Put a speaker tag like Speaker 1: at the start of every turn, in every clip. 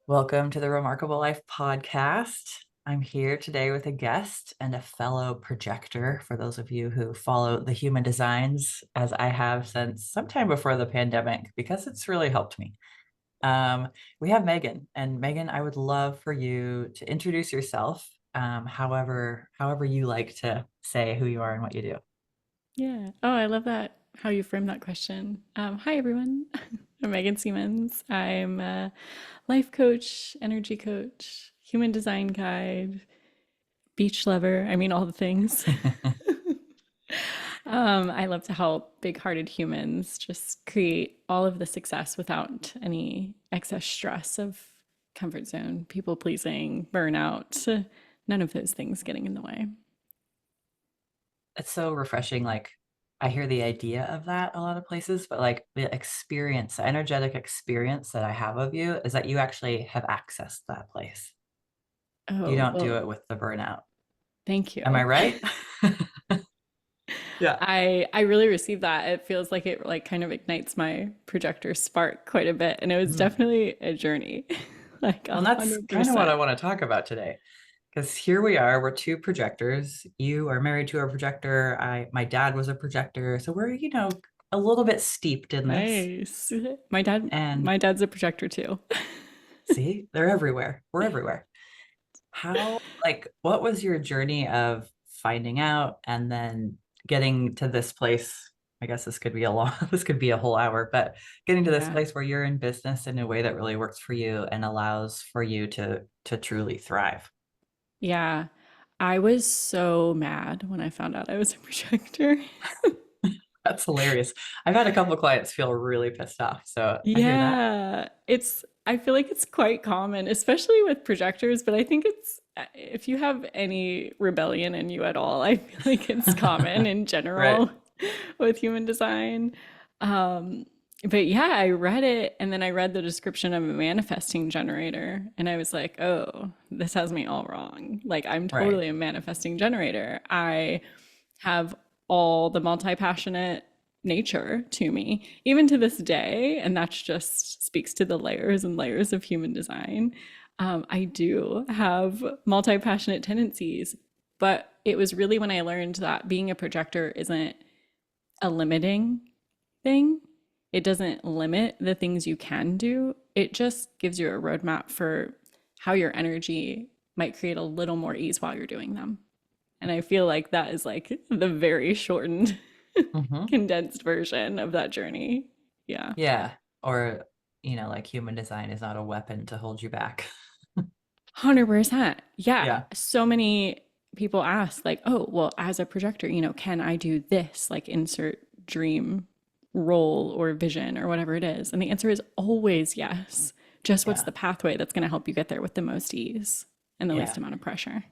Speaker 1: Welcome to the Remarkable Life podcast. I'm here today with a guest and a fellow projector. For those of you who follow the human designs, as I have since sometime before the pandemic, because it's really helped me. We have Megan, and Megan, I would love for you to introduce yourself, however you like to say who you are and what you do.
Speaker 2: Yeah. Oh, I love that how you framed that question. Hi, everyone. I'm Megan Seamans. I'm a life coach, energy coach, human design guide, beach lover. I mean, all the things. I love to help big-hearted humans just create all of the success without any excess stress of comfort zone, people pleasing, burnout, none of those things getting in the way.
Speaker 1: It's so refreshing. Like, I hear the idea of that a lot of places, but like the experience, the energetic experience that I have of you is that you actually have accessed that place. You
Speaker 2: Oh,
Speaker 1: don't do
Speaker 2: well,
Speaker 1: it with the burnout.
Speaker 2: thank
Speaker 1: Am I
Speaker 2: you.
Speaker 1: right? Yeah.
Speaker 2: I really received that. It feels like it like kind of ignites my projector spark quite a bit, and it was
Speaker 1: Mm.
Speaker 2: definitely a journey, like a
Speaker 1: Well, that's
Speaker 2: hundred
Speaker 1: kind of what I
Speaker 2: percent.
Speaker 1: want to talk about today. Because here we are, we're two projectors. You are married to a projector. My dad was a projector. So we're, a little bit steeped in this.
Speaker 2: Nice. My dad's a projector too.
Speaker 1: See, they're everywhere. We're everywhere. What was your journey of finding out and then getting to this place? I guess this could be this could be a whole hour, but getting to this
Speaker 2: Yeah.
Speaker 1: place where you're in business in a way that really works for you and allows for you to truly thrive.
Speaker 2: Yeah. I was so mad when I found out I was a projector.
Speaker 1: That's hilarious. I've had a couple of clients feel really pissed off, so I hear that.
Speaker 2: Yeah, I feel like it's quite common, especially with projectors, but I think it's if you have any rebellion in you at all, I feel like it's common in
Speaker 1: Right.
Speaker 2: general with human design. Um, but yeah, I read it and then I read the description of a manifesting generator and I was like, oh, this has me all wrong. Like, I'm
Speaker 1: Right.
Speaker 2: totally a manifesting generator. I have all the multi-passionate nature to me, even to this day. And that just speaks to the layers and layers of human design. I do have multi passionate tendencies, but it was really when I learned that being a projector isn't a limiting thing. It doesn't limit the things you can do. It just gives you a roadmap for how your energy might create a little more ease while you're doing them. And I feel like that is like the very shortened,
Speaker 1: Hmm.
Speaker 2: condensed version of that journey. Yeah.
Speaker 1: Yeah. Or, like human design is not a weapon to hold you back.
Speaker 2: 100%. Yeah.
Speaker 1: Yeah.
Speaker 2: So many people ask, like, oh, well, as a projector, can I do this? Like, insert dream role or vision or whatever it is. And the answer is always yes. Just what's
Speaker 1: Yeah.
Speaker 2: the pathway that's going to help you get there with the most ease and the least
Speaker 1: Yeah.
Speaker 2: amount of pressure?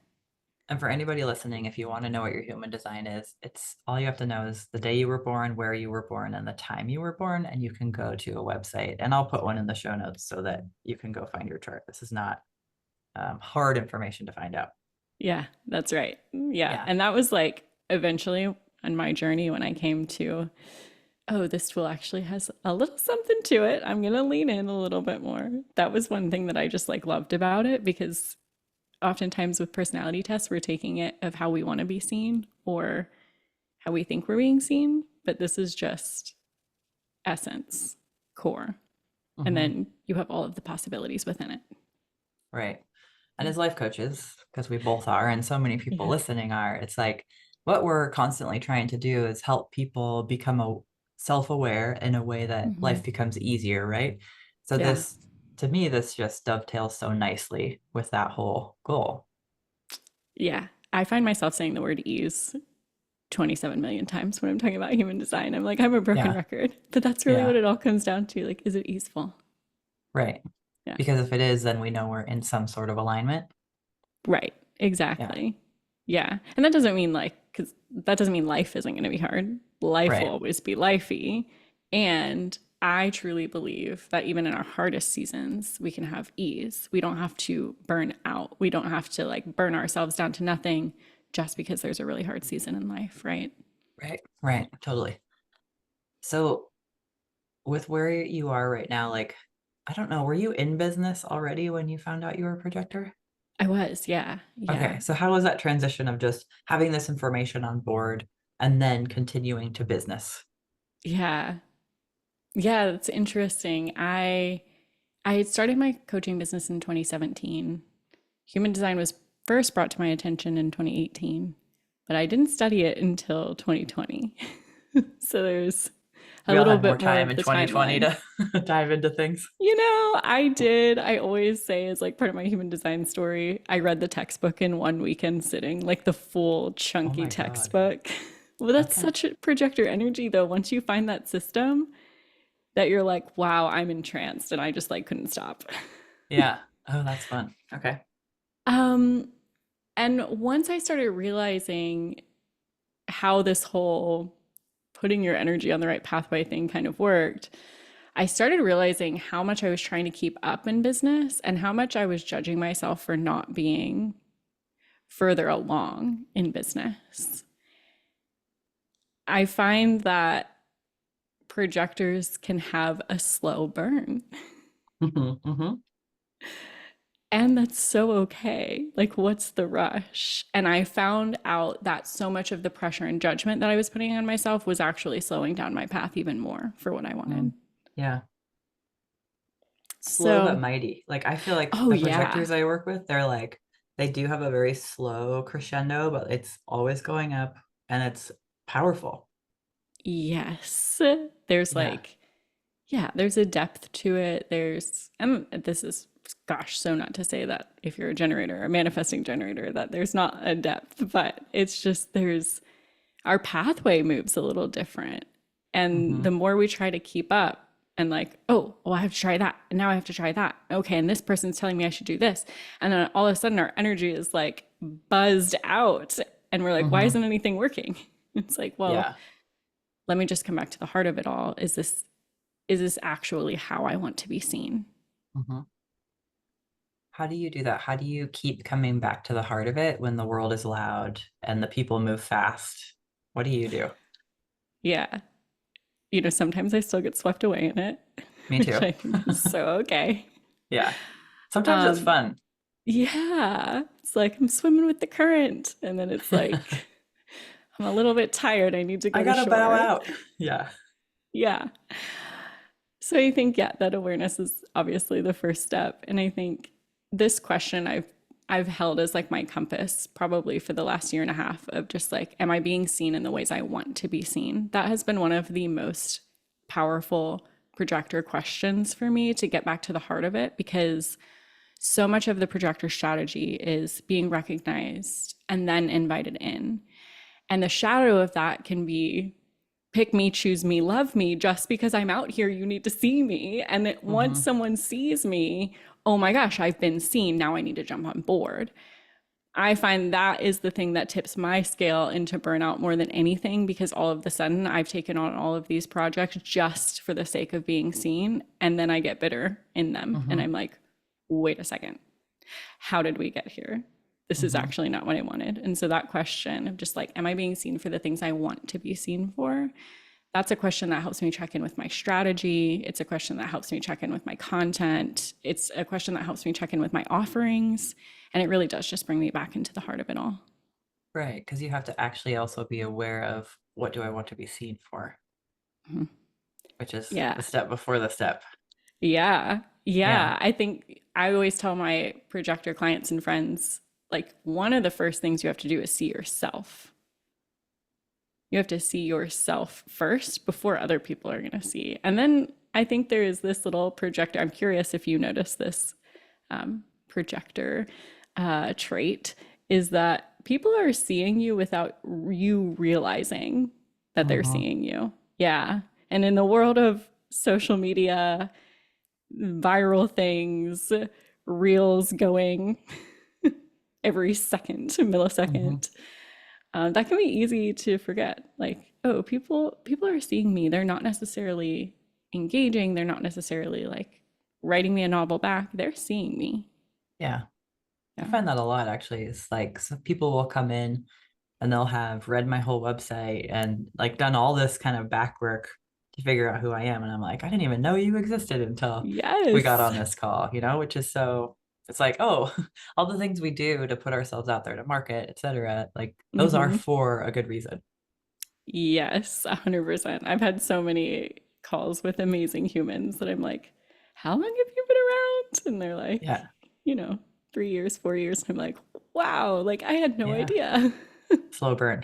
Speaker 1: And for anybody listening, if you want to know what your human design is, it's all you have to know is the day you were born, where you were born, and the time you were born. And you can go to a website, and I'll put one in the show notes so that you can go find your chart. This is not hard information to find out.
Speaker 2: Yeah, that's right. Yeah.
Speaker 1: Yeah.
Speaker 2: And that was like eventually on my journey when I came to, oh, this tool actually has a little something to it. I'm going to lean in a little bit more. That was one thing that I just like loved about it because oftentimes with personality tests, we're taking it of how we want to be seen or how we think we're being seen. But this is just essence, core. And
Speaker 1: Hmm.
Speaker 2: then you have all of the possibilities within it.
Speaker 1: Right. And as life coaches, because we both are, and so many people
Speaker 2: Yeah.
Speaker 1: listening are, it's like what we're constantly trying to do is help people become self-aware in a way that
Speaker 2: Mm-hmm.
Speaker 1: life becomes easier, right? So
Speaker 2: Yeah.
Speaker 1: to me, this just dovetails so nicely with that whole goal.
Speaker 2: Yeah. I find myself saying the word ease 27 million times when I'm talking about human design. I'm like, I'm a broken
Speaker 1: Yeah.
Speaker 2: record. But that's really what
Speaker 1: Yeah.
Speaker 2: it all comes down to. Like, is it easeful?
Speaker 1: Right.
Speaker 2: Yeah.
Speaker 1: Because if it is, then we know we're in some sort of alignment.
Speaker 2: Right.
Speaker 1: Yeah.
Speaker 2: Exactly. Yeah. And that doesn't mean like, because that doesn't mean life isn't going to be hard. Life will
Speaker 1: Right.
Speaker 2: always be lifey. And I truly believe that even in our hardest seasons, we can have ease. We don't have to burn out. We don't have to like burn ourselves down to nothing just because there's a really hard season in life. Right.
Speaker 1: Right. Right. Totally. So with where you are right now, like I don't know, were you in business already when you found out you were a projector?
Speaker 2: I was, yeah,
Speaker 1: Okay,
Speaker 2: yeah,
Speaker 1: so how was that transition of just having this information on board and then continuing to business?
Speaker 2: yeah, yeah. That's interesting. I had started my coaching business in 2017. Human design was first brought to my attention in 2018, but I didn't study it until 2020. So there's a
Speaker 1: We all
Speaker 2: little
Speaker 1: had more
Speaker 2: bit more
Speaker 1: time
Speaker 2: of
Speaker 1: in
Speaker 2: the
Speaker 1: 2020
Speaker 2: timeline.
Speaker 1: to dive into things.
Speaker 2: I did. I always say, as like part of my human design story, I read the textbook in one weekend sitting, like the full
Speaker 1: Oh
Speaker 2: chunky
Speaker 1: my God.
Speaker 2: textbook. Well, that's
Speaker 1: Okay.
Speaker 2: such a projector energy, though. Once you find that system, that you're like, wow, I'm entranced, and I just like couldn't stop.
Speaker 1: Yeah. Oh, that's fun. Okay.
Speaker 2: Um, and once I started realizing how this whole putting your energy on the right pathway thing kind of worked, I started realizing how much I was trying to keep up in business and how much I was judging myself for not being further along in business. I find that projectors can have a slow burn,
Speaker 1: Hmm.
Speaker 2: and that's so okay. Like, what's the rush? And I found out that so much of the pressure and judgment that I was putting on myself was actually slowing down my path even more for what I wanted.
Speaker 1: Yeah. Slow but
Speaker 2: So,
Speaker 1: mighty. Like I feel like
Speaker 2: oh,
Speaker 1: the
Speaker 2: yeah.
Speaker 1: projectors I work with, they're like they do have a very slow crescendo, but it's always going up and it's powerful.
Speaker 2: Yes. There's
Speaker 1: Yeah.
Speaker 2: like, yeah, there's a depth to it. And this is, gosh, so not to say that if you're a generator, a manifesting generator, that there's not a depth, but it's just our pathway moves a little different. And
Speaker 1: Hmm.
Speaker 2: the more we try to keep up and like, oh, well, I have to try that. And now I have to try that. Okay. And this person's telling me I should do this. And then all of a sudden our energy is like buzzed out. And we're like, why
Speaker 1: Hmm.
Speaker 2: isn't anything working? It's like, well,
Speaker 1: Yeah.
Speaker 2: let me just come back to the heart of it all. Is this actually how I want to be seen?
Speaker 1: Hmm. How do you do that? How do you keep coming back to the heart of it when the world is loud and the people move fast? What do you do?
Speaker 2: Yeah. Sometimes I still get swept away in it,
Speaker 1: Me
Speaker 2: which
Speaker 1: too.
Speaker 2: I think is so okay.
Speaker 1: Yeah. Sometimes it's
Speaker 2: Um,
Speaker 1: fun.
Speaker 2: yeah, it's like I'm swimming with the current, and then it's like I'm a little bit tired. I need to
Speaker 1: I
Speaker 2: go to
Speaker 1: gotta bow
Speaker 2: shore.
Speaker 1: out. Yeah.
Speaker 2: Yeah. So I think, yeah, that awareness is obviously the first step. And I think this question I've held as like my compass probably for the last year and a half of just like, am I being seen in the ways I want to be seen? That has been one of the most powerful projector questions for me to get back to the heart of it, because so much of the projector strategy is being recognized and then invited in. And the shadow of that can be pick me, choose me, love me. Just because I'm out here, you need to see me. And that once
Speaker 1: Hmm.
Speaker 2: someone sees me, oh my gosh, I've been seen. Now I need to jump on board. I find that is the thing that tips my scale into burnout more than anything, because all of a sudden I've taken on all of these projects just for the sake of being seen. And then I get bitter in them. And
Speaker 1: Hmm.
Speaker 2: I'm like, wait a second, how did we get here? This is
Speaker 1: Hmm.
Speaker 2: actually not what I wanted. And so that question of just like, am I being seen for the things I want to be seen for? That's a question that helps me check in with my strategy. It's a question that helps me check in with my content. It's a question that helps me check in with my offerings. And it really does just bring me back into the heart of it all.
Speaker 1: Right. Because you have to actually also be aware of what do I want to be seen for,
Speaker 2: Mm-hmm.
Speaker 1: which is
Speaker 2: Yeah.
Speaker 1: the step before the step.
Speaker 2: Yeah.
Speaker 1: Yeah.
Speaker 2: Yeah. I think I always tell my projector clients and friends, like, one of the first things you have to do is see yourself. You have to see yourself first before other people are going to see. And then I think there is this little projector. I'm curious if you notice this projector trait, is that people are seeing you without you realizing that they're
Speaker 1: Hmm.
Speaker 2: seeing you. Yeah. And in the world of social media, viral things, reels going every second,
Speaker 1: Hmm.
Speaker 2: millisecond, that can be easy to forget. Like, oh, people are seeing me. They're not necessarily engaging. They're not necessarily like writing me a novel back. They're seeing me.
Speaker 1: Yeah. I
Speaker 2: Yeah.
Speaker 1: find that a lot actually. It's like some people will come in and they'll have read my whole website and like done all this kind of back work to figure out who I am. And I'm like, I didn't even know you existed until we got
Speaker 2: Yes.
Speaker 1: on this call, which is so, it's like, oh, all the things we do to put ourselves out there to market, etc. Like those are
Speaker 2: Hmm.
Speaker 1: for a good reason.
Speaker 2: Yes, 100%. I've had so many calls with amazing humans that I'm like, how long have you been around? And they're like,
Speaker 1: Yeah.
Speaker 2: 3 years, 4 years. I'm like, wow, like I had no
Speaker 1: Yeah.
Speaker 2: idea.
Speaker 1: Slow burn.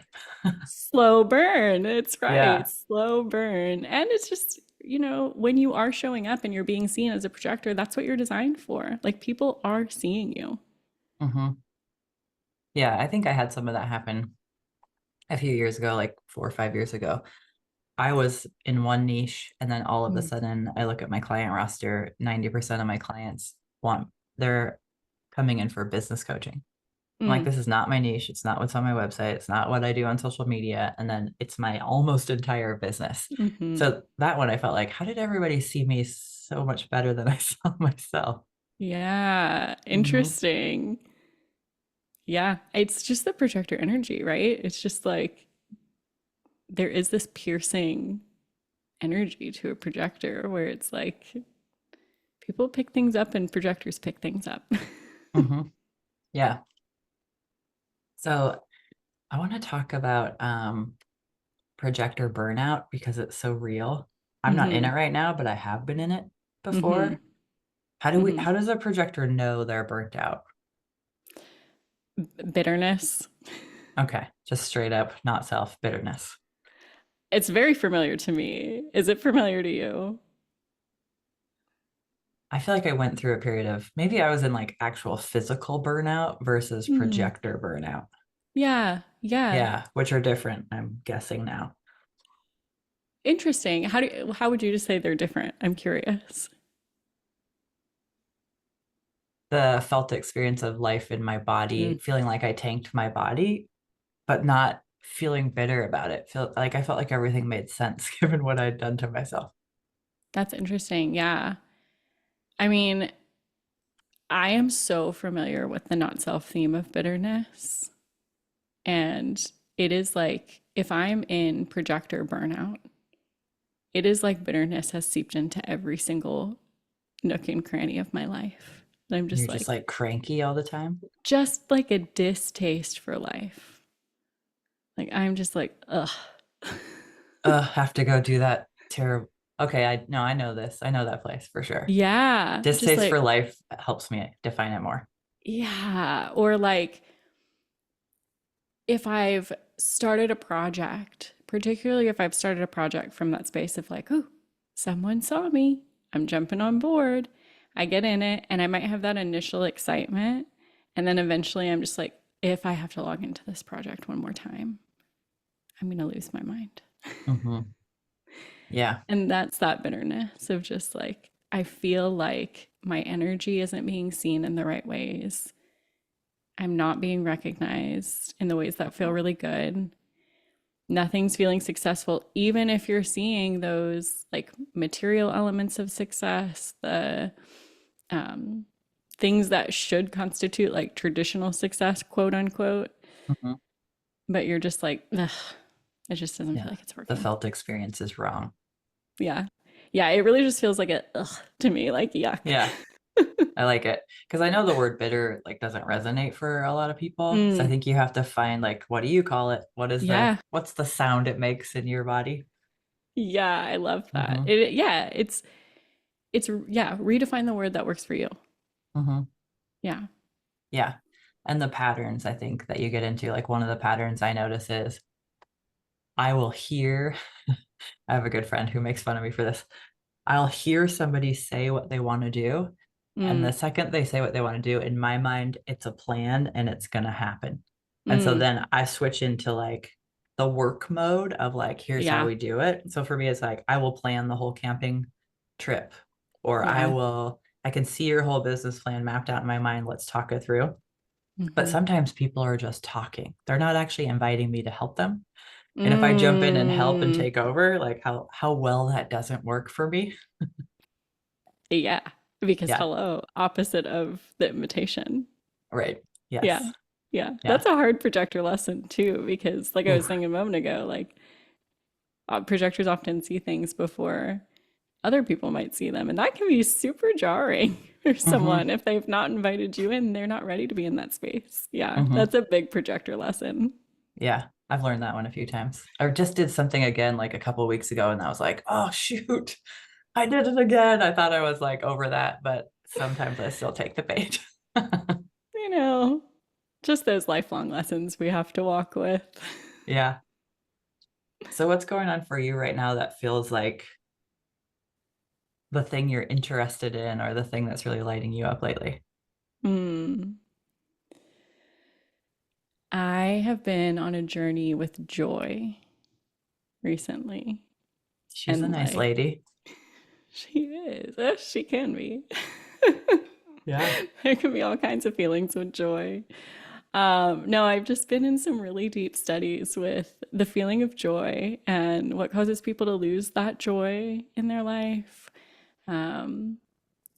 Speaker 2: Slow burn. It's right.
Speaker 1: Yeah.
Speaker 2: Slow burn. And it's just, when you are showing up and you're being seen as a projector, that's what you're designed for. Like people are seeing you.
Speaker 1: Hmm. Yeah. I think I had some of that happen a few years ago, like 4 or 5 years ago. I was in one niche, and then all of a
Speaker 2: Mm.
Speaker 1: sudden I look at my client roster, 90% of my clients they're coming in for business coaching. I'm like,
Speaker 2: Mm.
Speaker 1: this is not my niche. It's not what's on my website. It's not what I do on social media. And then it's my almost entire business.
Speaker 2: Hmm.
Speaker 1: So that one, I felt like, how did everybody see me so much better than I saw myself?
Speaker 2: Yeah.
Speaker 1: Hmm.
Speaker 2: Interesting. Yeah. It's just the projector energy, right? It's just like there is this piercing energy to a projector where it's like people pick things up and projectors pick things up.
Speaker 1: Hmm. Yeah. So I want to talk about projector burnout because it's so real. I'm not in
Speaker 2: Hmm.
Speaker 1: it right now, but I have been in it
Speaker 2: Hmm.
Speaker 1: before.
Speaker 2: Hmm.
Speaker 1: How does a projector know they're burnt out?
Speaker 2: Bitterness.
Speaker 1: Okay, just straight up, not self bitterness.
Speaker 2: It's very familiar to me. Is it familiar to you?
Speaker 1: I feel like I went through a period of maybe I was in like actual physical burnout versus
Speaker 2: Hmm.
Speaker 1: projector burnout.
Speaker 2: Yeah. Yeah.
Speaker 1: Yeah, which are different, I'm guessing now.
Speaker 2: Interesting. How would you just say they're different? I'm curious.
Speaker 1: The felt experience of life in my
Speaker 2: Mm.
Speaker 1: body, feeling like I tanked my body, but not feeling bitter about it. I felt like everything made sense given what I'd done to myself.
Speaker 2: That's interesting. Yeah. I mean, I am so familiar with the not self theme of bitterness. And it is like if I'm in projector burnout, it is like bitterness has seeped into every single nook and cranny of my life. And I'm
Speaker 1: You're
Speaker 2: just
Speaker 1: just
Speaker 2: like,
Speaker 1: like cranky all the time.
Speaker 2: just like a distaste for life. Like I'm just like, ugh.
Speaker 1: Have to go do that terrible. Okay, I no, I know this. I know that place for sure.
Speaker 2: Yeah. Just
Speaker 1: Distaste for
Speaker 2: like,
Speaker 1: life helps me define it more.
Speaker 2: yeah. Or like if I've started a project, particularly if I've started a project from that space of like, oh, someone saw me, I'm jumping on board, I get in it, and I might have that initial excitement. And then eventually I'm just like, if I have to log into this project one more time, I'm going to lose my mind.
Speaker 1: Hmm. Yeah.
Speaker 2: And that's that bitterness of just like, I feel like my energy isn't being seen in the right ways. I'm not being recognized in the ways that feel really good. Nothing's feeling successful, even if you're seeing those like material elements of success, the um, things that should constitute like traditional success, quote unquote.
Speaker 1: Hmm.
Speaker 2: But you're just like, ugh, it just doesn't feel
Speaker 1: Yeah.
Speaker 2: like it's
Speaker 1: The
Speaker 2: working.
Speaker 1: felt experience is wrong.
Speaker 2: Yeah. Yeah. It really just feels like a ugh to me, like yuck.
Speaker 1: Yeah. I like it because I know the word bitter like doesn't resonate for a lot of people. So I
Speaker 2: Mm,
Speaker 1: think you have to find like what do you call it?
Speaker 2: yeah.
Speaker 1: What's the sound it makes in your body?
Speaker 2: Yeah. I love that.
Speaker 1: Hmm.
Speaker 2: Yeah. Yeah. Redefine the word that works for you.
Speaker 1: Hmm.
Speaker 2: Yeah.
Speaker 1: Yeah. And the patterns I think that you get into, like one of the patterns I notice is I will hear, I have a good friend who makes fun of me for this. I'll hear somebody say what they want to do. And the
Speaker 2: Mm,
Speaker 1: second they say what they want to do, in my mind, it's a plan and it's going to happen. And so
Speaker 2: mm,
Speaker 1: then I switch into like the work mode of like, here's how
Speaker 2: yeah.
Speaker 1: we do it. So for me, it's like, I will plan the whole camping trip, or
Speaker 2: Yeah.
Speaker 1: I can see your whole business plan mapped out in my mind. Let's talk it through. But
Speaker 2: Hmm.
Speaker 1: sometimes people are just talking. They're not actually inviting me to help them. And if I jump in and help and
Speaker 2: Mm,
Speaker 1: take over, like how well that doesn't work for me.
Speaker 2: yeah. Because
Speaker 1: Yeah,
Speaker 2: hello, opposite of the invitation.
Speaker 1: right.
Speaker 2: Yeah.
Speaker 1: Yes.
Speaker 2: Yeah.
Speaker 1: Yeah.
Speaker 2: That's a hard projector lesson too, because like I
Speaker 1: Ooh.
Speaker 2: was saying a moment ago, like Projectors often see things before other people might see them, and that can be super jarring for
Speaker 1: Hmm.
Speaker 2: someone if they've not invited you in, they're not ready to be in that space. Yeah,
Speaker 1: Hmm.
Speaker 2: that's a big projector lesson.
Speaker 1: Yeah, I've learned that one a few times. I just did something again like a couple of weeks ago, and I was like, oh shoot, I did it again. I thought I was like over that, but sometimes I still take the bait.
Speaker 2: You know, just those lifelong lessons we have to walk with.
Speaker 1: Yeah. So what's going on for you right now that feels like the thing you're interested in or the thing that's really lighting you up lately?
Speaker 2: Mm. I have been on a journey with joy recently.
Speaker 1: She's a
Speaker 2: And
Speaker 1: nice
Speaker 2: like,
Speaker 1: lady.
Speaker 2: she is, she can be.
Speaker 1: Yeah.
Speaker 2: There can be all kinds of feelings with joy. No, I've just been in some really deep studies with the feeling of joy and what causes people to lose that joy in their life. Um,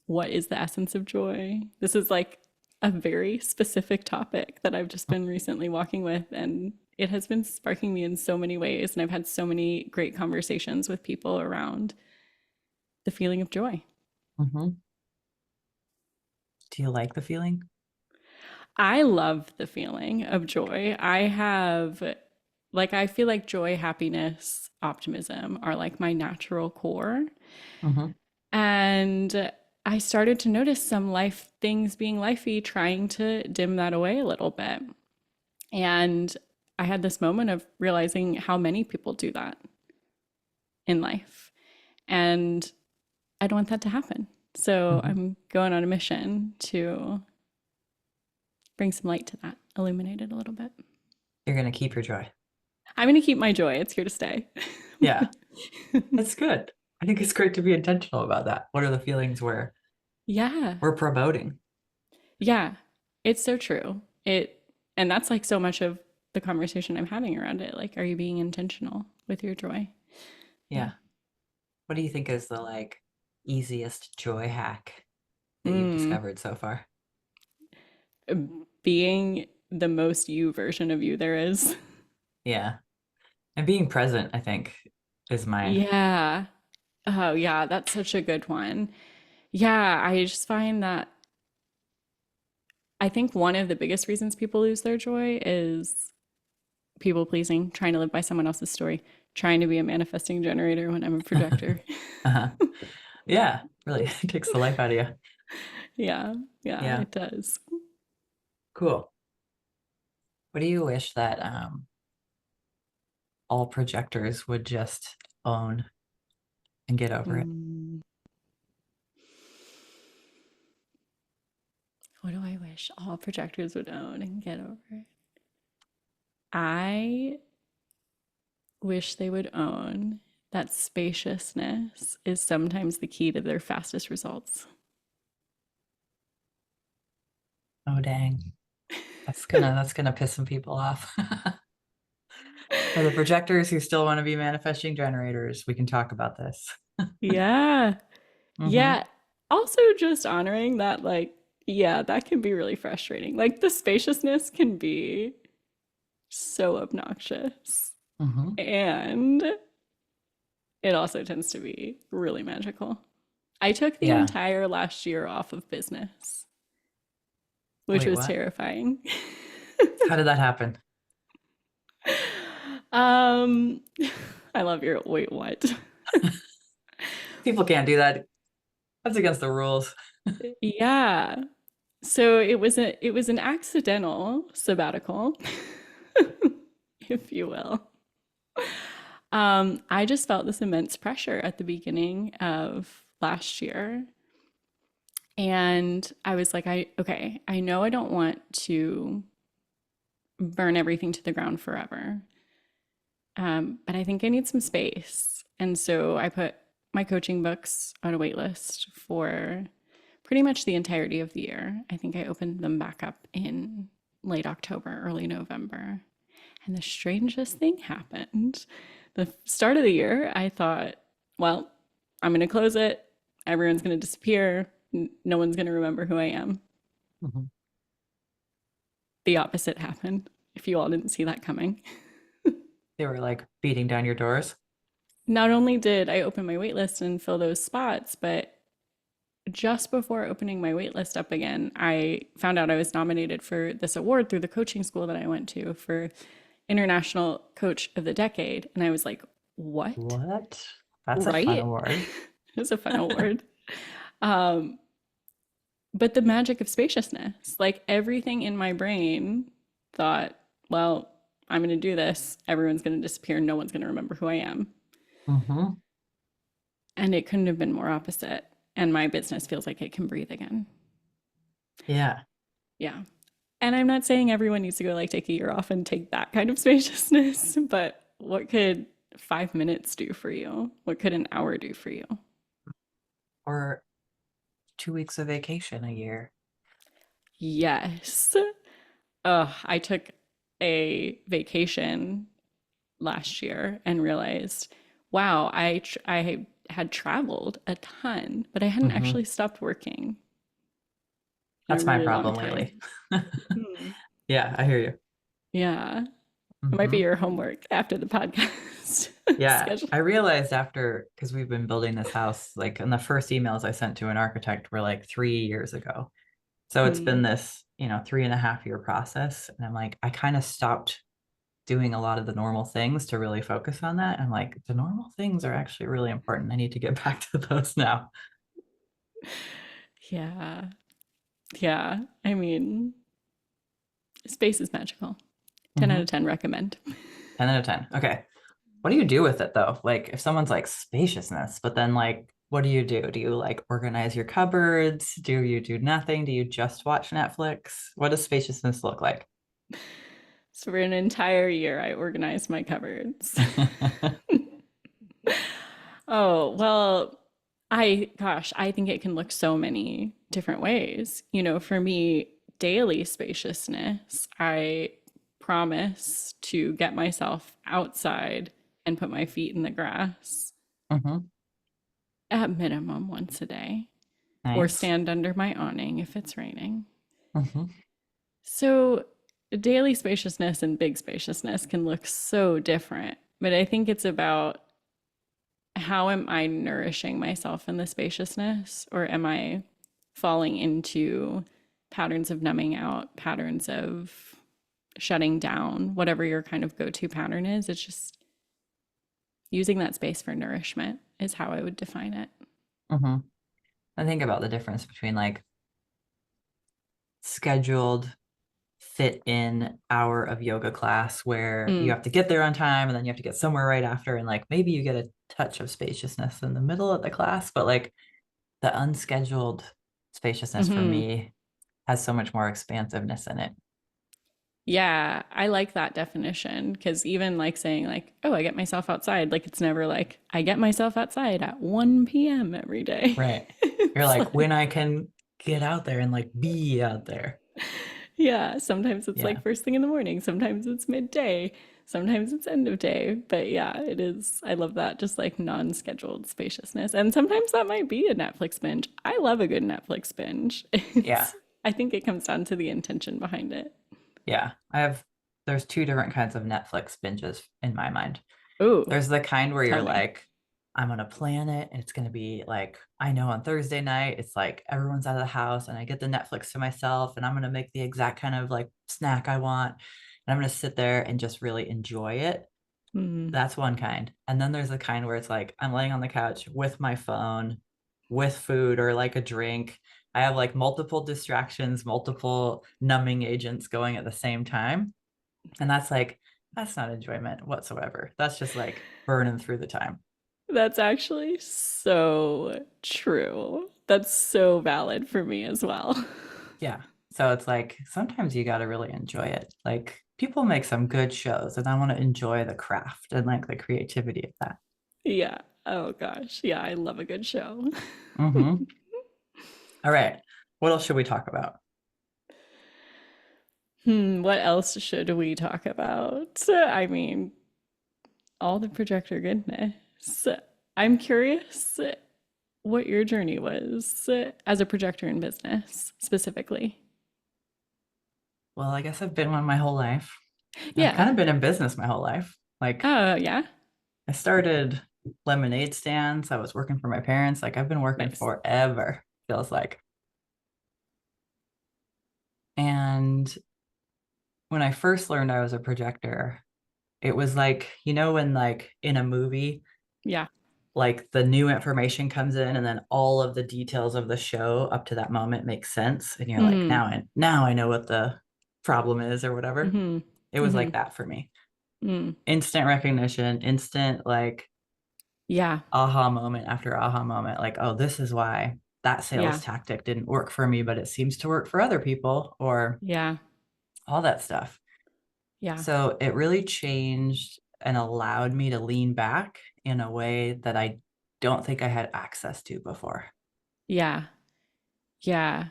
Speaker 2: what is the essence of joy? This is like a very specific topic that I've just been recently walking with, and it has been sparking me in so many ways. And I've had so many great conversations with people around the feeling of joy.
Speaker 1: Hmm. Do you like the feeling?
Speaker 2: I love the feeling of joy. I feel like joy, happiness, optimism are like my natural core.
Speaker 1: Hmm.
Speaker 2: And I started to notice some life things being lifey, trying to dim that away a little bit. And I had this moment of realizing how many people do that in life. And I don't want that to happen. So
Speaker 1: Hmm.
Speaker 2: I'm going on a mission to bring some light to that, illuminate it a little bit.
Speaker 1: You're going to keep your joy.
Speaker 2: I'm going to keep my joy. It's here to stay.
Speaker 1: Yeah, that's good. I think it's great to be intentional about that. What are the feelings
Speaker 2: Yeah.
Speaker 1: we're promoting?
Speaker 2: Yeah. It's so true. And that's like so much of the conversation I'm having around it. Like, are you being intentional with your joy? Yeah.
Speaker 1: Yeah. What do you think is the like easiest joy hack that you've
Speaker 2: Mm.
Speaker 1: discovered so far?
Speaker 2: Being the most you version of you there is.
Speaker 1: Yeah. And being present, I think, is my
Speaker 2: Yeah. Oh, yeah. That's such a good one. Yeah. I just find that I think one of the biggest reasons people lose their joy is people pleasing, trying to live by someone else's story, trying to be a manifesting generator when I'm a projector.
Speaker 1: uh-huh. Yeah, really takes the life out of you.
Speaker 2: Yeah. Yeah.
Speaker 1: Yeah,
Speaker 2: It does.
Speaker 1: cool. What do you wish that all projectors would just own and get over it?
Speaker 2: Mm. What do I wish all projectors would own and get over it? I wish they would own that spaciousness is sometimes the key to their fastest results.
Speaker 1: Oh dang. That's gonna piss some people off. For the projectors who still want to be manifesting generators, we can talk about this.
Speaker 2: Yeah.
Speaker 1: Hmm.
Speaker 2: Yeah. Also, just honoring that, like, yeah, that can be really frustrating. Like, the spaciousness can be so obnoxious.
Speaker 1: Hmm.
Speaker 2: And it also tends to be really magical. I took the
Speaker 1: Yeah.
Speaker 2: entire last year off of business, which
Speaker 1: Wait,
Speaker 2: was
Speaker 1: what?
Speaker 2: terrifying.
Speaker 1: How did that happen?
Speaker 2: um, I love your wait, what?
Speaker 1: People can't do that. That's against the rules.
Speaker 2: Yeah. So it was an accidental sabbatical, if you will. I just felt this immense pressure at the beginning of last year. And I was like, okay, I know I don't want to burn everything to the ground forever. But I think I need some space. And so I put my coaching books on a wait list for pretty much the entirety of the year. I think I opened them back up in late October, early November. And the strangest thing happened. The start of the year, I thought, well, I'm going to close it. Everyone's going to disappear. No one's going to remember who I am.
Speaker 1: Mhm.
Speaker 2: The opposite happened, if you all didn't see that coming.
Speaker 1: They were like beating down your doors.
Speaker 2: not only did I open my waitlist and fill those spots, but just before opening my waitlist up again, I found out I was nominated for this award through the coaching school that I went to for International Coach of the Decade. And I was like, what?
Speaker 1: What? That's a fun
Speaker 2: Right?
Speaker 1: award.
Speaker 2: It was a fun award. Um, but the magic of spaciousness, like everything in my brain thought, well, I'm going to do this. Everyone's going to disappear. No one's going to remember who I am.
Speaker 1: Mm-hmm.
Speaker 2: And it couldn't have been more opposite. And my business feels like it can breathe again.
Speaker 1: Yeah.
Speaker 2: Yeah. And I'm not saying everyone needs to go like take a year off and take that kind of spaciousness, but what could 5 minutes do for you? What could an hour do for you?
Speaker 1: Or 2 weeks of vacation a year.
Speaker 2: Yes. I took a vacation last year and realized, wow, I had traveled a ton, but I hadn't
Speaker 1: Mm-hmm.
Speaker 2: actually stopped working in a
Speaker 1: That's my
Speaker 2: really long
Speaker 1: problem
Speaker 2: time.
Speaker 1: lately.
Speaker 2: Hmm.
Speaker 1: Yeah, I hear you.
Speaker 2: Yeah. It might be
Speaker 1: Mm-hmm.
Speaker 2: your homework after the podcast
Speaker 1: Yeah,
Speaker 2: schedule.
Speaker 1: I realized after, because we've been building this house, like, and the first emails I sent to an architect were like 3 years ago. So it's been
Speaker 2: Hmm.
Speaker 1: this, 3.5 year process. And I'm like, I kind of stopped doing a lot of the normal things to really focus on that. I'm like, the normal things are actually really important. I need to get back to those now.
Speaker 2: Yeah. Yeah. I mean, space is magical. 10 out
Speaker 1: Mm-hmm.
Speaker 2: of 10 recommend.
Speaker 1: 10 out of 10. Okay. What do you do with it though? Like if someone's like spaciousness, but then like, what do you do? Do you like organize your cupboards? Do you do nothing? Do you just watch Netflix? What does spaciousness look like?
Speaker 2: So for an entire year, I organized my cupboards. Oh, well, I think it can look so many different ways. For me, daily spaciousness, I promise to get myself outside and put my feet in the grass
Speaker 1: Hmm.
Speaker 2: at minimum once a day, or
Speaker 1: Nice.
Speaker 2: stand under my awning if it's raining.
Speaker 1: Hmm.
Speaker 2: So, daily spaciousness and big spaciousness can look so different, but I think it's about how am I nourishing myself in the spaciousness, or am I falling into patterns of numbing out, patterns of shutting down, whatever your kind of go to pattern is? It's just using that space for nourishment, is how I would define it.
Speaker 1: Hmm. I think about the difference between like scheduled fit in hour of yoga class where you
Speaker 2: Mm.
Speaker 1: have to get there on time and then you have to get somewhere right after and like maybe you get a touch of spaciousness in the middle of the class, but like the unscheduled spaciousness for
Speaker 2: Hmm.
Speaker 1: me has so much more expansiveness in it.
Speaker 2: Yeah, I like that definition because even like saying like, oh, I get myself outside, like it's never like I get myself outside at 1 p.m. every day.
Speaker 1: Right. You're
Speaker 2: It's
Speaker 1: like
Speaker 2: like,
Speaker 1: when I can get out there and like be out there.
Speaker 2: yeah, sometimes it's
Speaker 1: Yeah.
Speaker 2: like first thing in the morning, sometimes it's midday, sometimes it's end of day. But yeah, it is. I love that just like non-scheduled spaciousness. And sometimes that might be a Netflix binge. I love a good Netflix binge.
Speaker 1: Yeah.
Speaker 2: I think it comes down to the intention behind it.
Speaker 1: Yeah. There's two different kinds of Netflix binges in my mind.
Speaker 2: Oh,
Speaker 1: There's the kind where
Speaker 2: tell
Speaker 1: you're
Speaker 2: me.
Speaker 1: like, I'm gonna plan it. It's gonna be like, I know on Thursday night, it's like everyone's out of the house and I get the Netflix to myself and I'm gonna make the exact kind of like snack I want. And I'm gonna sit there and just really enjoy it.
Speaker 2: Mm.
Speaker 1: That's one kind. And then there's the kind where it's like I'm laying on the couch with my phone, with food or like a drink. I have like multiple distractions, multiple numbing agents going at the same time. And that's not enjoyment whatsoever. That's just like burning through the time.
Speaker 2: That's actually so true. That's so valid for me as well.
Speaker 1: Yeah. So it's like sometimes you got to really enjoy it. Like people make some good shows and I want to enjoy the craft and like the creativity of that.
Speaker 2: Yeah. Oh gosh. Yeah, I love a good show.
Speaker 1: Hmm. All right. What else should we talk about?
Speaker 2: What else should we talk about? I mean, all the projector goodness. I'm curious what your journey was as a projector in business specifically.
Speaker 1: Well, I guess I've been one my whole life. I've
Speaker 2: Yeah.
Speaker 1: kind of been in business my whole life. Like
Speaker 2: Oh, yeah.
Speaker 1: I started lemonade stands. I was working for my parents. Like I've been working
Speaker 2: Nice.
Speaker 1: forever, feels like. And when I first learned I was a projector, it was like, when like in a movie,
Speaker 2: Yeah.
Speaker 1: like the new information comes in and then all of the details of the show up to that moment make sense. And you're like,
Speaker 2: Mm-hmm.
Speaker 1: now I know what the problem is or whatever.
Speaker 2: Mm-hmm.
Speaker 1: It was
Speaker 2: Mm-hmm.
Speaker 1: like that for me.
Speaker 2: Mm.
Speaker 1: Instant recognition, instant like
Speaker 2: Yeah.
Speaker 1: aha moment after aha moment. Like, oh, this is why that sales
Speaker 2: Yeah.
Speaker 1: tactic didn't work for me, but it seems to work for other people, or
Speaker 2: Yeah.
Speaker 1: all that stuff.
Speaker 2: Yeah.
Speaker 1: So it really changed and allowed me to lean back in a way that I don't think I had access to before.
Speaker 2: Yeah. Yeah.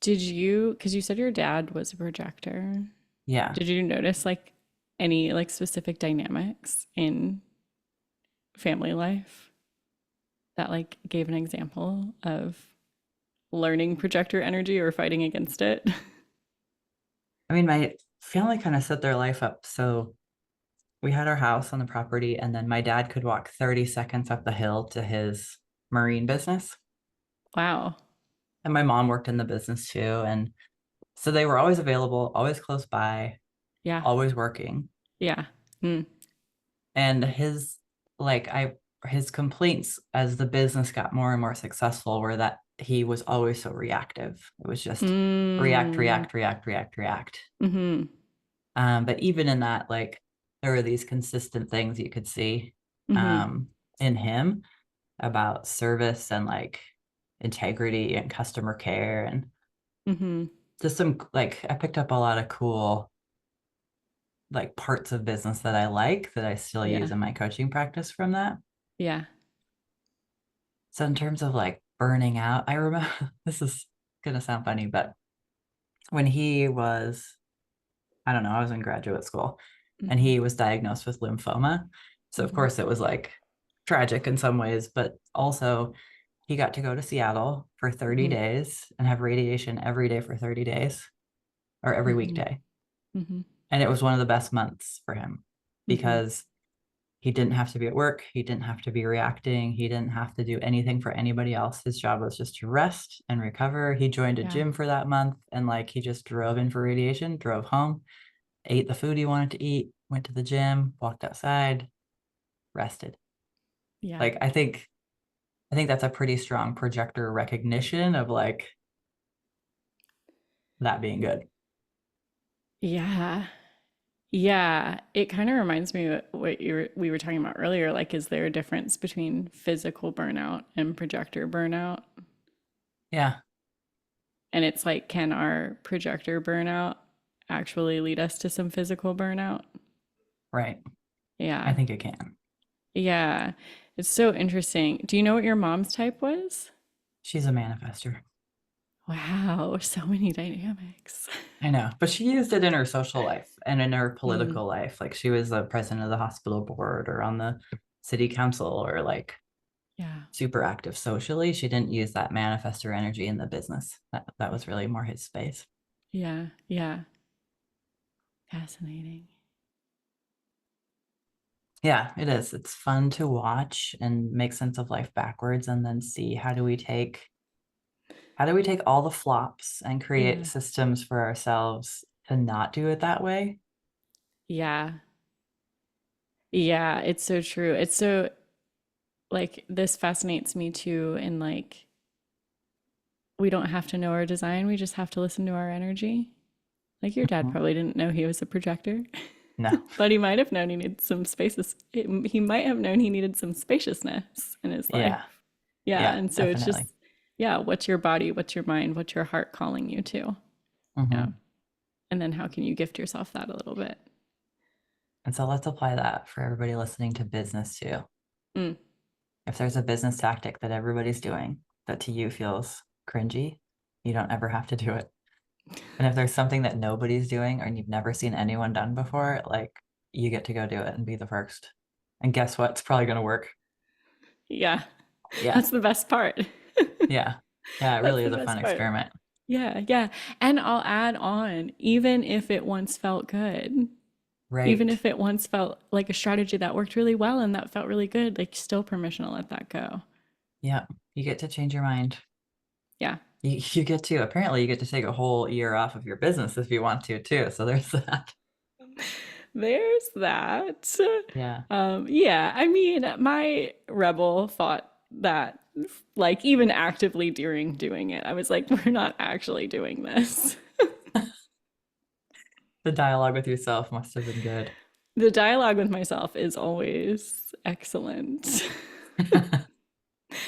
Speaker 2: Did you, because you said your dad was a projector,
Speaker 1: Yeah.
Speaker 2: did you notice like any like specific dynamics in family life that like gave an example of learning projector energy or fighting against it?
Speaker 1: I mean, my family kind of set their life up. So we had our house on the property, and then my dad could walk 30 seconds up the hill to his marine business.
Speaker 2: Wow.
Speaker 1: And my mom worked in the business too. And so they were always available, always close by,
Speaker 2: Yeah.
Speaker 1: always working.
Speaker 2: Yeah. Mm.
Speaker 1: And his complaints as the business got more and more successful were that he was always so reactive. It was just react,
Speaker 2: Mm.
Speaker 1: react, react, react, react.
Speaker 2: Mm-hmm.
Speaker 1: But even in that, like there were these consistent things you could see
Speaker 2: Mm-hmm.
Speaker 1: um, in him about service and like integrity and customer care, and
Speaker 2: Mm-hmm.
Speaker 1: just some like I picked up a lot of cool like parts of business that I like that I still use
Speaker 2: Yeah.
Speaker 1: in my coaching practice from that.
Speaker 2: Yeah.
Speaker 1: So in terms of like burning out, I remember this is gonna sound funny, but when he was, I don't know, I was in graduate school and
Speaker 2: Mm-hmm.
Speaker 1: he was diagnosed with lymphoma. So of
Speaker 2: Mm-hmm.
Speaker 1: course it was like tragic in some ways, but also he got to go to Seattle for 30
Speaker 2: Mm-hmm.
Speaker 1: days and have radiation every day for 30 days or every
Speaker 2: Mm-hmm.
Speaker 1: weekday.
Speaker 2: Mm-hmm.
Speaker 1: And it was one of the best months for him
Speaker 2: Mm-hmm.
Speaker 1: because he didn't have to be at work. He didn't have to be reacting. He didn't have to do anything for anybody else. His job was just to rest and recover. He joined a
Speaker 2: Yeah.
Speaker 1: gym for that month and like he just drove in for radiation, drove home, ate the food he wanted to eat, went to the gym, walked outside, rested.
Speaker 2: Yeah.
Speaker 1: Like I think that's a pretty strong projector recognition of like that being good.
Speaker 2: Yeah. Yeah, it kind of reminds me of what we were talking about earlier. Like, is there a difference between physical burnout and projector burnout?
Speaker 1: Yeah,
Speaker 2: And it's like, can our projector burnout actually lead us to some physical burnout?
Speaker 1: right. I
Speaker 2: Yeah.
Speaker 1: think it can.
Speaker 2: Yeah. It's so interesting. Do you know what your mom's type was?
Speaker 1: She's a manifester.
Speaker 2: Wow, so many dynamics.
Speaker 1: I know, but she used it in her social life and in her
Speaker 2: Mm,
Speaker 1: political life. Like she was the president of the hospital board or on the city council or like
Speaker 2: yeah.
Speaker 1: super active socially. She didn't use that manifestor energy in the business. That was really more his space.
Speaker 2: Yeah. Yeah. Fascinating.
Speaker 1: Yeah, it is. It's fun to watch and make sense of life backwards and then see how do we take all the flops and create
Speaker 2: Yeah.
Speaker 1: systems for ourselves to not do it that way.
Speaker 2: Yeah. Yeah. It's so true. It's so like this fascinates me too. And like, we don't have to know our design, we just have to listen to our energy. Like, your dad
Speaker 1: Mhm.
Speaker 2: probably didn't know he was a projector,
Speaker 1: No.
Speaker 2: but he might have known he needed some spaces. He might have known he needed some spaciousness in his life.
Speaker 1: Yeah.
Speaker 2: Yeah.
Speaker 1: Yeah,
Speaker 2: And so it's just,
Speaker 1: definitely.
Speaker 2: yeah, what's your body? What's your mind? What's your heart calling you to? Yeah.
Speaker 1: Mhm.
Speaker 2: And then how can you gift yourself that a little bit?
Speaker 1: And so let's apply that for everybody listening to business too.
Speaker 2: Mm.
Speaker 1: If there's a business tactic that everybody's doing that to you feels cringy, you don't ever have to do it. And if there's something that nobody's doing or you've never seen anyone done before, like you get to go do it and be the first. And guess what? It's probably going to work.
Speaker 2: Yeah.
Speaker 1: Yeah.
Speaker 2: That's the best part.
Speaker 1: Yeah. Yeah. It
Speaker 2: That's
Speaker 1: really
Speaker 2: the
Speaker 1: is a fun
Speaker 2: best part.
Speaker 1: experiment.
Speaker 2: Yeah. Yeah. And I'll add on, even if it once felt good, Even
Speaker 1: Right.
Speaker 2: if it once felt like a strategy that worked really well and that felt really good, like still permission to let that go.
Speaker 1: Yeah. You get to change your mind.
Speaker 2: Yeah.
Speaker 1: You get to, apparently, you get to take a whole year off of your business if you want to, too. So there's that.
Speaker 2: There's that.
Speaker 1: Yeah.
Speaker 2: Yeah, I mean, my rebel thought that, like, even actively during doing it, I was like, we're not actually doing this.
Speaker 1: The dialogue with yourself must have been good.
Speaker 2: The dialogue with myself is always excellent. There's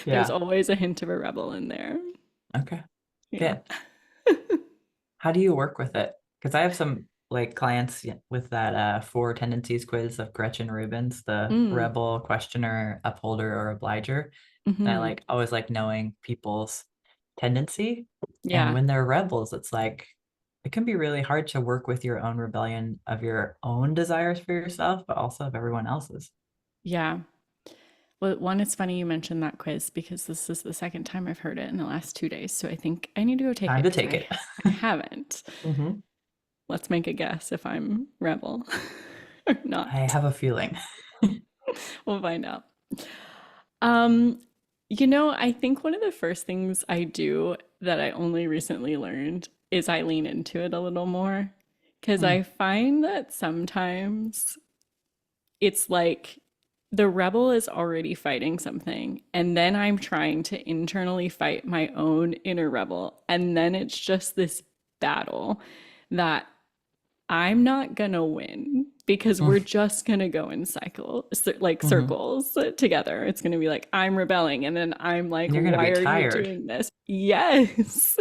Speaker 1: Yeah.
Speaker 2: always a hint of a rebel in there.
Speaker 1: Okay.
Speaker 2: Yeah.
Speaker 1: Good. How do you work with it? Because I have some like clients with that four tendencies quiz of Gretchen Rubin's, the
Speaker 2: Mm.
Speaker 1: rebel, questioner, upholder, or obliger. And I
Speaker 2: Hmm.
Speaker 1: like always like knowing people's tendency. And
Speaker 2: Yeah.
Speaker 1: when they're rebels, it's like it can be really hard to work with your own rebellion of your own desires for yourself, but also of everyone else's.
Speaker 2: Yeah. Well, one, it's funny you mentioned that quiz because this is the second time I've heard it in the last 2 days. So I think I need to go take
Speaker 1: Time
Speaker 2: it
Speaker 1: to
Speaker 2: because
Speaker 1: take
Speaker 2: I
Speaker 1: it.
Speaker 2: haven't.
Speaker 1: Hmm.
Speaker 2: Let's make a guess if I'm rebel or
Speaker 1: I
Speaker 2: not.
Speaker 1: have a feeling.
Speaker 2: We'll find out. I think one of the first things I do that I only recently learned is I lean into it a little more because
Speaker 1: Mm,
Speaker 2: I find that sometimes it's like the rebel is already fighting something, and then I'm trying to internally fight my own inner rebel. And then it's just this battle that I'm not gonna win because we're
Speaker 1: mm,
Speaker 2: just gonna go in
Speaker 1: mhm.
Speaker 2: circles together. It's gonna be like I'm rebelling, and then I'm like,
Speaker 1: And you're gonna
Speaker 2: why
Speaker 1: be
Speaker 2: are you
Speaker 1: tired.
Speaker 2: doing this? Yes,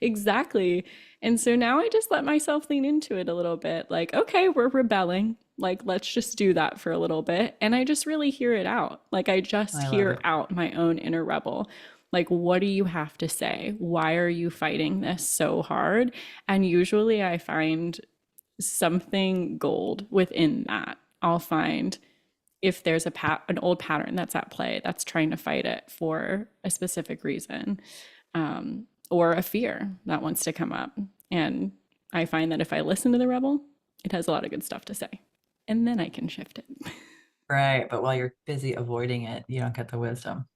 Speaker 2: exactly. And so now I just let myself lean into it a little bit. Like, okay, we're rebelling. Like, let's just do that for a little bit. And I just really hear it out. Like, I just
Speaker 1: I love
Speaker 2: hear
Speaker 1: it.
Speaker 2: out my own inner rebel. Like, what do you have to say? Why are you fighting this so hard? And usually I find something gold within that. I'll find if there's an old pattern that's at play that's trying to fight it for a specific reason, or a fear that wants to come up. And I find that if I listen to the rebel, it has a lot of good stuff to say. And then I can shift it.
Speaker 1: Right. But while you're busy avoiding it, you don't get the wisdom.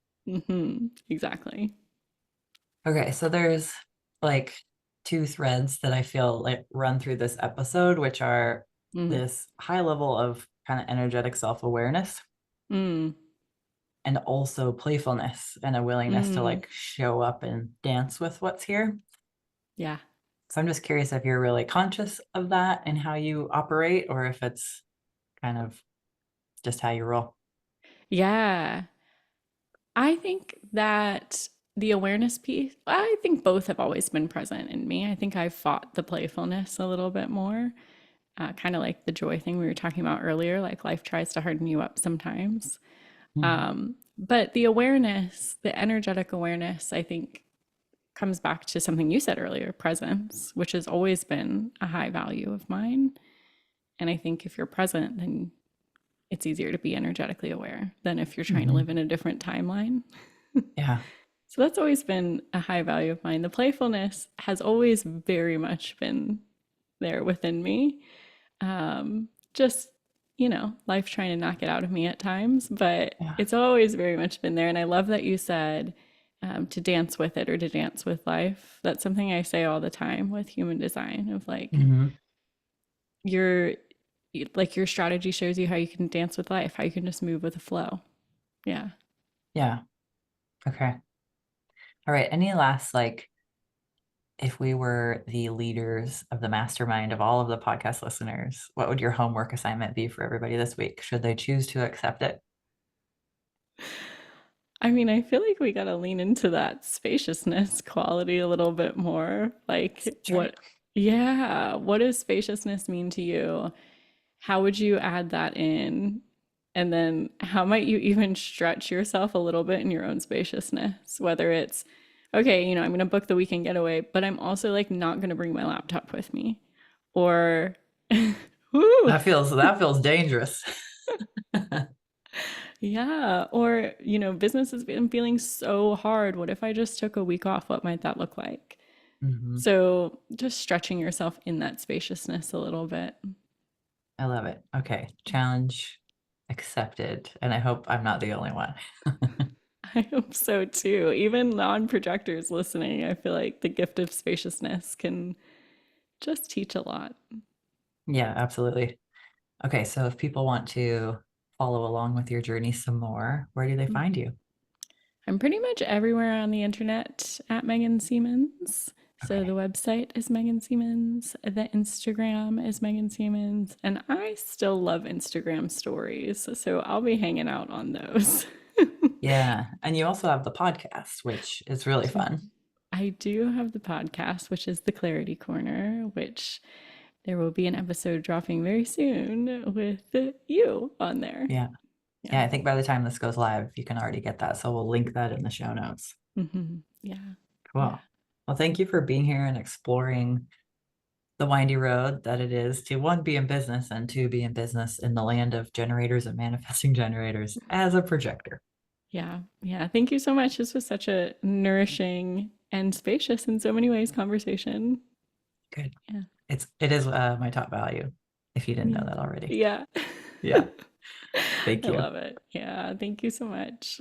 Speaker 2: Exactly.
Speaker 1: Okay. So there's like two threads that I feel like run through this episode, which are
Speaker 2: Mm,
Speaker 1: this high level of kind of energetic self-awareness
Speaker 2: mm,
Speaker 1: and also playfulness and a willingness to
Speaker 2: mm.
Speaker 1: like show up and dance with what's here.
Speaker 2: Yeah.
Speaker 1: So I'm just curious if you're really conscious of that and how you operate, or if it's kind of just how you roll.
Speaker 2: Yeah. I think that the awareness piece, I think both have always been present in me. I think I've fought the playfulness a little bit more, kind of like the joy thing we were talking about earlier. Like life tries to harden you up sometimes.
Speaker 1: Mhm.
Speaker 2: But the awareness, the energetic awareness, I think comes back to something you said earlier, presence, which has always been a high value of mine. And I think if you're present, then it's easier to be energetically aware than if you're trying to live
Speaker 1: Mhm.
Speaker 2: in a different timeline.
Speaker 1: Yeah.
Speaker 2: So that's always been a high value of mine. The playfulness has always very much been there within me. Just, life trying to knock it out of me at times, but
Speaker 1: Yeah.
Speaker 2: it's always very much been there. And I love that you said to dance with it or to dance with life. That's something I say all the time with human design of like,
Speaker 1: Hmm.
Speaker 2: your your strategy shows you how you can dance with life, how you can just move with the flow. Yeah.
Speaker 1: Yeah. Okay. All right. Any last, like, if we were the leaders of the mastermind of all of the podcast listeners, what would your homework assignment be for everybody this week? Should they choose to accept it?
Speaker 2: I mean, I feel like we got to lean into that spaciousness quality a little bit more. Like,
Speaker 1: That's right.
Speaker 2: yeah, what does spaciousness mean to you? How would you add that in? And then how might you even stretch yourself a little bit in your own spaciousness? Whether it's, okay, I'm going to book the weekend getaway, but I'm also like not going to bring my laptop with me. Or, woo,
Speaker 1: That feels dangerous.
Speaker 2: yeah. Or, business has been feeling so hard. What if I just took a week off? What might that look like?
Speaker 1: Hmm.
Speaker 2: So just stretching yourself in that spaciousness a little bit.
Speaker 1: I love it. Okay. Challenge accepted. And I hope I'm not the only one.
Speaker 2: I hope so too. Even non-projectors listening, I feel like the gift of spaciousness can just teach a lot.
Speaker 1: Yeah, absolutely. Okay. So if people want to follow along with your journey some more, where do they find you?
Speaker 2: I'm pretty much everywhere on the internet at Megan Seamans. So the
Speaker 1: Okay.
Speaker 2: website is Megan Seamans, the Instagram is Megan Seamans, and I still love Instagram stories. So I'll be hanging out on those.
Speaker 1: Yeah. And you also have the podcast, which is really fun.
Speaker 2: I do have the podcast, which is the Clarity Corner, which there will be an episode dropping very soon with you on there.
Speaker 1: Yeah.
Speaker 2: Yeah.
Speaker 1: Yeah. I think by the time this goes live, you can already get that. So we'll link that in the show notes.
Speaker 2: Yeah. Yeah.
Speaker 1: Cool. Well, thank you for being here and exploring the windy road that it is to one, be in business, and two, be in business in the land of generators and manifesting generators as a projector.
Speaker 2: Yeah. Yeah. Thank you so much. This was such a nourishing and spacious in so many ways conversation.
Speaker 1: Good.
Speaker 2: Yeah.
Speaker 1: It is my top value, if you didn't know
Speaker 2: Me.
Speaker 1: that already.
Speaker 2: Yeah.
Speaker 1: Yeah. Thank
Speaker 2: I
Speaker 1: you.
Speaker 2: love it. Yeah. Thank you so much.